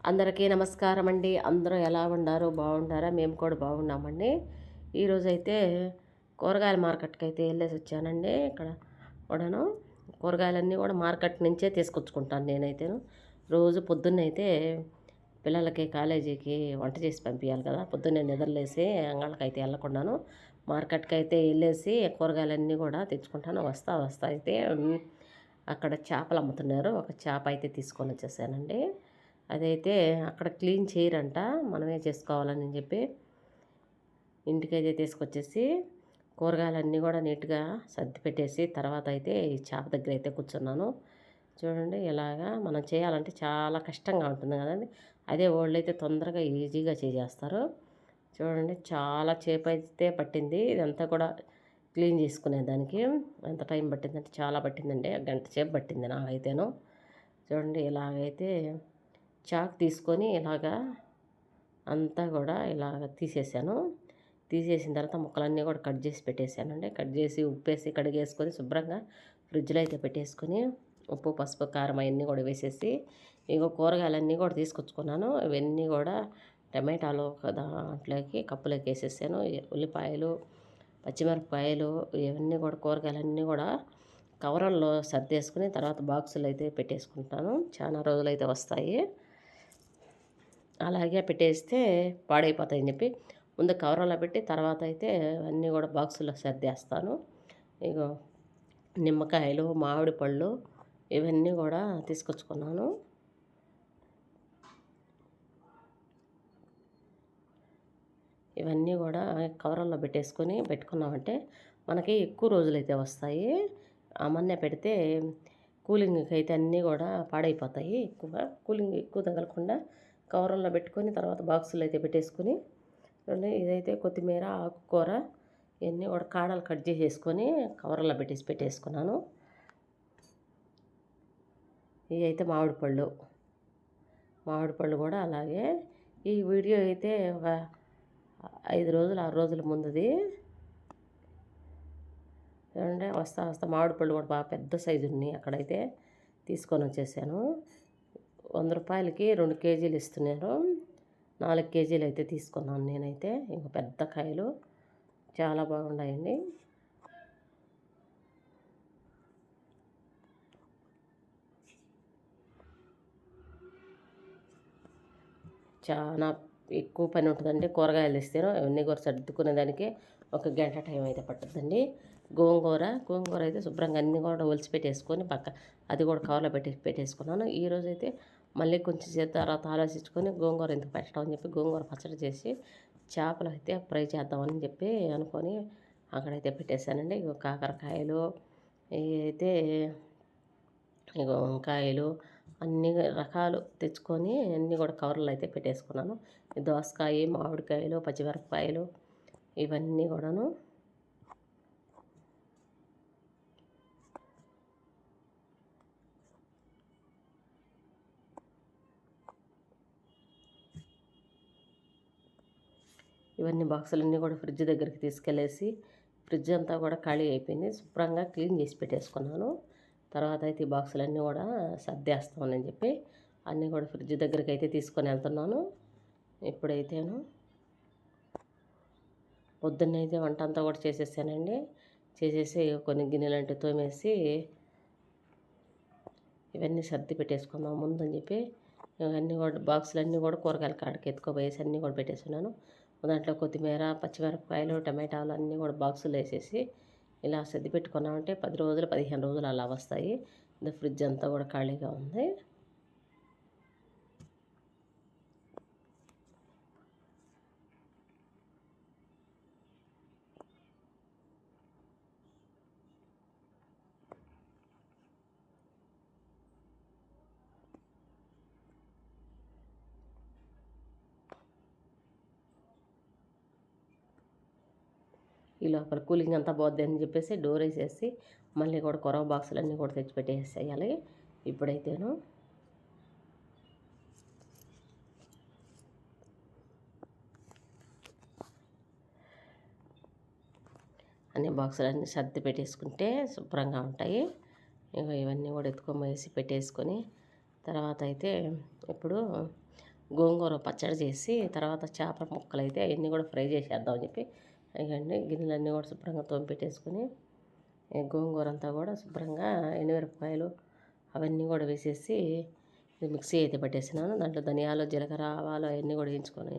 అందరికీ నమస్కారం అండి. అందరూ ఎలా ఉన్నారు? బాగున్నారా? మేము కూడా బాగున్నామండి. ఈరోజైతే కూరగాయల మార్కెట్కి అయితే వెళ్ళేసి వచ్చానండి. ఇక్కడ కూడాను కూరగాయలన్నీ కూడా మార్కెట్ నుంచే తీసుకొచ్చుకుంటాను నేనైతేను. రోజు పొద్దున్నైతే పిల్లలకి కాలేజీకి వంట చేసి పంపించాలి కదా. పొద్దున్నే నిద్రలేసి అంగళ్ళకైతే వెళ్ళకుండాను మార్కెట్కి అయితే వెళ్ళేసి కూరగాయలన్నీ కూడా తెచ్చుకుంటాను. వస్తా అయితే అక్కడ చేపలు అమ్ముతున్నారు. ఒక చేప అయితే తీసుకొని వచ్చేసానండి. అదైతే అక్కడ క్లీన్ చేయరంట, మనమే చేసుకోవాలని చెప్పి ఇంటికైతే తీసుకొచ్చేసి కూరగాయలన్నీ కూడా నీట్గా సర్ది పెట్టేసి తర్వాత అయితే ఈ చేప దగ్గర అయితే కూర్చున్నాను. చూడండి, ఇలాగా మనం చేయాలంటే చాలా కష్టంగా ఉంటుంది కదండి. అదే వాళ్ళైతే తొందరగా ఈజీగా చేసేస్తారు. చూడండి, చాలా చేప అయితే పట్టింది. ఇదంతా కూడా క్లీన్ చేసుకునే దానికి ఎంత టైం పట్టిందంటే చాలా పట్టిందండి. గంట సేపు పట్టింది నాకైతేను. చూడండి, ఇలాగైతే చాక్ తీసుకొని ఇలాగా అంతా కూడా ఇలాగ తీసేసాను. తీసేసిన తర్వాత ముక్కలన్నీ కూడా కట్ చేసి పెట్టేశానండి. కట్ చేసి ఉప్పేసి కడిగేసుకొని శుభ్రంగా ఫ్రిడ్జ్లో అయితే పెట్టేసుకొని ఉప్పు పసుపు కారం అవన్నీ కూడా వేసేసి ఇంకో కూరగాయలన్నీ కూడా తీసుకొచ్చుకున్నాను. ఇవన్నీ కూడా టమాటాలు దాంట్లోకి కప్పులోకి వేసేసాను. ఉల్లిపాయలు, పచ్చిమిరపకాయలు, ఇవన్నీ కూడా కూరగాయలన్నీ కూడా కవరంలో సర్దేసుకుని తర్వాత బాక్సులు అయితే పెట్టేసుకుంటాను. చాలా రోజులైతే వస్తాయి. అలాగే పెట్టేస్తే పాడైపోతాయని చెప్పి ముందు కవర్లో పెట్టి తర్వాత అయితే అన్నీ కూడా బాక్సులో సర్దేస్తాను. ఇగో నిమ్మకాయలు, మామిడి పళ్ళు ఇవన్నీ కూడా తీసుకొచ్చుకున్నాను. ఇవన్నీ కూడా కవర్లో పెట్టేసుకొని పెట్టుకున్నామంటే మనకి ఎక్కువ రోజులైతే వస్తాయి. అమన్నే పెడితే కూలింగ్కి అయితే అన్నీ కూడా పాడైపోతాయి. కూలింగ్ ఎక్కువ తగలకుండా కవర్లో పెట్టుకొని తర్వాత బాక్సులు అయితే పెట్టేసుకొని ఇదైతే కొత్తిమీర, ఆకుకూర ఇవన్నీ కూడా కాడలు కట్ చేసేసుకొని కవర్లో పెట్టేసుకున్నాను. ఇవి అయితే మామిడి పళ్ళు కూడా అలాగే. ఈ వీడియో అయితే ఒక 5 రోజులు 6 రోజుల ముందుది. చూడండి, వస్తా మామిడి పళ్ళు కూడా బాగా పెద్ద సైజు ఉన్నాయి. అక్కడైతే తీసుకొని వచ్చేసాను. 100 రూపాయలకి 2 కేజీలు ఇస్తున్నారు. 4 కేజీలు అయితే తీసుకున్నాను నేనైతే. ఇంక పెద్ద కాయలు చాలా బాగున్నాయండి. చాలా ఎక్కువ పని ఉంటుందండి కూరగాయలు తెస్తేనో అవన్నీ కూడా సర్దుకునే దానికి ఒక గంట టైం అయితే పట్టుద్దండి. గోంగూర అయితే శుభ్రంగా అన్నీ కూడా ఒలిచిపెట్టేసుకొని అది కూడా కవర్లో పెట్టేసుకున్నాను. ఈరోజు అయితే మళ్ళీ కొంచెం సేపు తర్వాత ఆలోచించుకొని గోంగూర ఎందుకు పెట్టడం అని చెప్పి గోంగూర పచ్చడి చేసి చేపలు అయితే ఫ్రై చేద్దామని చెప్పి అనుకొని అక్కడైతే పెట్టేశానండి. ఇక కాకరకాయలు అయితే ఇక వంకాయలు అన్ని రకాలు తెచ్చుకొని అన్నీ కూడా కవర్లో అయితే పెట్టేసుకున్నాను. దోసకాయ, మామిడికాయలు, పచ్చిమిరపకాయలు ఇవన్నీ కూడాను ఇవన్నీ బాక్సులన్నీ కూడా ఫ్రిడ్జ్ దగ్గరికి తీసుకెళ్ళేసి ఫ్రిడ్జ్ అంతా కూడా ఖాళీ అయిపోయింది. శుభ్రంగా క్లీన్ చేసి పెట్టేసుకున్నాను. తర్వాత అయితే ఈ బాక్సులన్నీ కూడా సర్దేస్తామని చెప్పి అన్నీ కూడా ఫ్రిడ్జ్ దగ్గరికి అయితే తీసుకొని వెళ్తున్నాను. ఇప్పుడైతేను పొద్దున్నైతే వంట అంతా కూడా చేసేసానండి. చేసేసి కొన్ని గిన్నెలంటే తోమేసి ఇవన్నీ సర్ది పెట్టేసుకుందాం ముందని చెప్పి ఇవన్నీ కూడా బాక్సులన్నీ కూడా కూరగాయల కాడికి ఎత్తుకోపోయేసి అన్నీ కూడా పెట్టేసుకున్నాను. దాంట్లో కొత్తిమీర, పచ్చిమిరపకాయలు, టమాటాలు అన్నీ కూడా బాక్సులు వేసేసి ఇలా సర్ది పెట్టుకున్నామంటే 10 రోజులు 15 రోజులు అలా వస్తాయి. ఫ్రిడ్జ్ అంతా కూడా ఖాళీగా ఉంది. ఈ లోపల కూలింగ్ అంతా పోద్ది అని చెప్పేసి డోర్ వేసేసి మళ్ళీ కూడా కొరవ బాక్సులన్నీ కూడా తెచ్చి పెట్టేసేయాలి. ఇప్పుడైతేను అన్ని బాక్సులన్నీ సర్ది పెట్టేసుకుంటే శుభ్రంగా ఉంటాయి. ఇవన్నీ కూడా ఎత్తుకొని వేసి పెట్టేసుకొని తర్వాత అయితే ఇప్పుడు గోంగూర పచ్చడి చేసి తర్వాత చేపల ముక్కలు అయితే అవన్నీ కూడా ఫ్రై చేసేద్దామని చెప్పి ఇవన్నీ గిన్నెలన్నీ కూడా శుభ్రంగా తోమిపెట్టేసుకుని గోంగూర అంతా కూడా శుభ్రంగా ఎండుమిరపకాయలు అవన్నీ కూడా వేసేసి మిక్సీ అయితే పట్టేసినాను. దాంట్లో ధనియాలు జీలకర్ర ఆవాలు అవన్నీ కూడా వేయించుకొని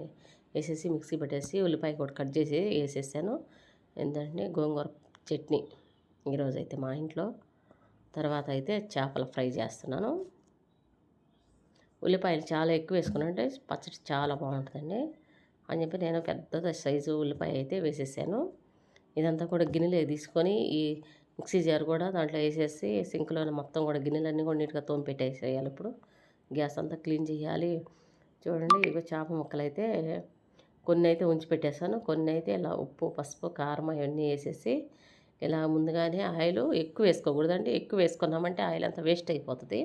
వేసేసి మిక్సీ పట్టేసి ఉల్లిపాయ కూడా కట్ చేసి వేసేసాను. ఏంటంటే గోంగూర చట్నీ ఈరోజు అయితే మా ఇంట్లో. తర్వాత అయితే చేపల ఫ్రై చేస్తున్నాను. ఉల్లిపాయలు చాలా ఎక్కువ వేసుకున్నానంటే పచ్చడి చాలా బాగుంటుందండి అని చెప్పి నేను పెద్ద సైజు ఉల్లిపాయ అయితే వేసేసాను. ఇదంతా కూడా గిన్నెలో తీసుకొని ఈ మిక్సీ జార్ కూడా దాంట్లో వేసేసి సింక్లోనే మొత్తం కూడా గిన్నెలన్నీ కూడా నీట్గా తోమి పెట్టేసేయాలి. ఇప్పుడు గ్యాస్ అంతా క్లీన్ చేయాలి. చూడండి ఇవి చేప ముక్కలు అయితే కొన్ని అయితే ఉంచి పెట్టేశాను, కొన్ని అయితే ఇలా ఉప్పు పసుపు కారం అవన్నీ వేసేసి ఇలా ముందుగానే ఆయిల్ ఎక్కువ వేసుకోకూడదండి. ఎక్కువ వేసుకున్నామంటే ఆయిల్ అంతా వేస్ట్ అయిపోతుంది.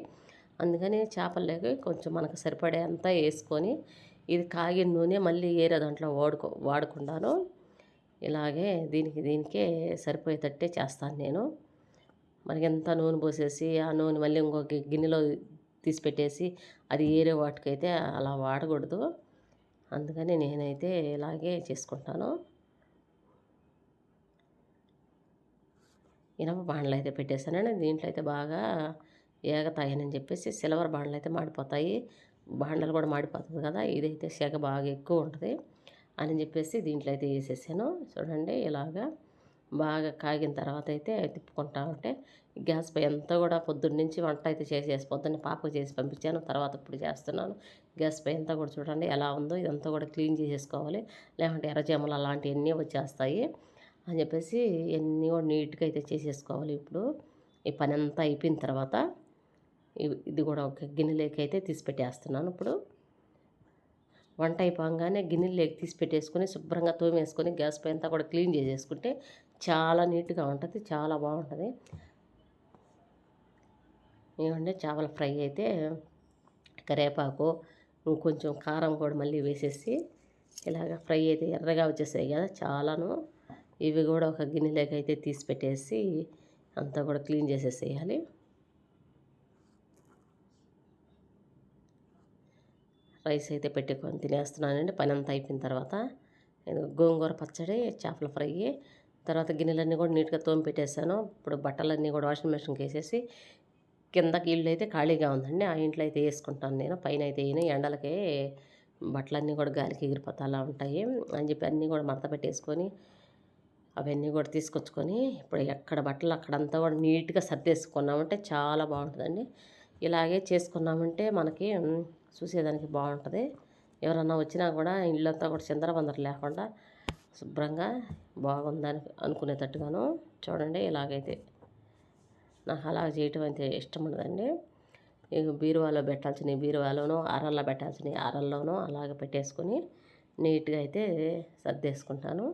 అందుకని చేపల్లోకి కొంచెం మనకు సరిపడే అంతా వేసుకొని ఇది కాగిన నూనె మళ్ళీ వేరే దాంట్లో వాడకుండాను ఇలాగే దీనికే సరిపోయేటట్టే చేస్తాను నేను. మనకి ఎంత నూనె పోసేసి ఆ నూనె మళ్ళీ ఇంకొక గిన్నెలో తీసి పెట్టేసి అది ఏరే వాటికైతే అలా వాడకూడదు. అందుకని నేనైతే ఇలాగే చేసుకుంటాను. ఇనప బాండలు అయితే పెట్టేశానండి. దీంట్లో అయితే బాగా ఏగతాయని చెప్పేసి సిల్వర్ బాండలు అయితే మాడిపోతాయి, బాండలు కూడా మాడిపోతుంది కదా, ఇదైతే సెగ బాగా ఎక్కువ ఉంటుంది అని చెప్పేసి దీంట్లో అయితే వేసేసాను. చూడండి ఇలాగా బాగా కాగిన తర్వాత అయితే తిప్పుకుంటా ఉంటే గ్యాస్ పై అంతా కూడా పొద్దున్న నుంచి వంట అయితే చేసేసి పొద్దున్న పాపకు చేసి పంపించాను. తర్వాత ఇప్పుడు చేస్తున్నాను. గ్యాస్ పై అంతా కూడా చూడండి ఎలా ఉందో, ఇదంతా కూడా క్లీన్ చేసేసుకోవాలి, లేకుంటే ఎర్రజెమలు అలాంటివన్నీ వచ్చేస్తాయి అని చెప్పేసి ఇవన్నీ కూడా నీట్గా అయితే చేసేసుకోవాలి. ఇప్పుడు ఈ పని అంతా అయిపోయిన తర్వాత ఇది కూడా ఒక గిన్నెలోకి అయితే తీసి పెట్టేస్తున్నాను. ఇప్పుడు వంట అయిపోగానే గిన్నెలోకి తీసి పెట్టేసుకొని శుభ్రంగా తోమేసుకొని గ్యాస్ పై అంతా కూడా క్లీన్ చేసేసుకుంటే చాలా నీట్గా ఉంటుంది, చాలా బాగుంటుంది. ఏమంటే చేపల ఫ్రై అయితే కరివేపాకు ఇంకొంచెం కారం కూడా మళ్ళీ వేసేసి ఇలాగ ఫ్రై అయితే ఎర్రగా వచ్చేసాయి కదా చాలాను. ఇవి కూడా ఒక గిన్నెలోకి అయితే తీసి పెట్టేసి అంతా కూడా క్లీన్ చేసేసేయాలి. రైస్ అయితే పెట్టుకొని తినేస్తున్నానండి పని అంతా అయిపోయిన తర్వాత. గోంగూర పచ్చడి చేపల ఫ్రై తర్వాత గిన్నెలన్నీ కూడా నీట్గా తోమి పెట్టేశాను. ఇప్పుడు బట్టలన్నీ కూడా వాషింగ్ మెషిన్కి వేసేసి కిందకి ఇల్లు అయితే ఖాళీగా ఉందండి, ఆ ఇంట్లో అయితే వేసుకుంటాను నేను. పైన అయితే వేయను, ఎండలకే బట్టలన్నీ కూడా గాలికి ఎగిరిపోతా అలా ఉంటాయి అని చెప్పి అన్నీ కూడా మడత పెట్టేసుకొని అవన్నీ కూడా తీసుకొచ్చుకొని ఇప్పుడు ఎక్కడ బట్టలు అక్కడంతా కూడా నీట్గా సర్దేసుకున్నామంటే చాలా బాగుంటుందండి. ఇలాగే చేసుకున్నామంటే మనకి చూసేదానికి బాగుంటుంది. ఎవరన్నా వచ్చినా కూడా ఇల్లంతా కూడా చిందరవందర లేకుండా శుభ్రంగా బాగుందని అనుకునేటట్టుగాను. చూడండి ఇలాగైతే నాకు అలా చేయటం అయితే ఇష్టం ఉండదండి. బీరువాలో పెట్టాల్సినవి బీరువాలోనూ, అరల్లో పెట్టాల్సినవి అరల్లోనూ అలాగ పెట్టేసుకొని నీట్గా అయితే సర్దేసుకుంటాను.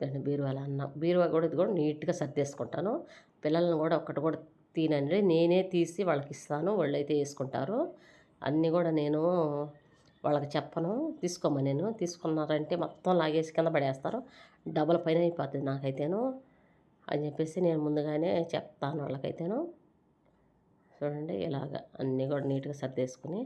దాన్ని బీరువా కూడా ఇది కూడా నీట్గా సర్దేసుకుంటాను. పిల్లల్ని కూడా ఒక్కటి కూడా తినండి, నేనే తీసి వాళ్ళకి ఇస్తాను, వాళ్ళు అయితే వేసుకుంటారు. అన్నీ కూడా నేను వాళ్ళకి చెప్పను, తీసుకోమని. నేను తీసుకున్నారంటే మొత్తం లాగేసి కింద పడేస్తారు, డబల్ పైన అయిపోతుంది నాకైతేను అని చెప్పేసి నేను ముందుగానే చెప్తాను వాళ్ళకైతేను. చూడండి ఇలాగ అన్నీ కూడా నీట్గా సర్దేసుకుని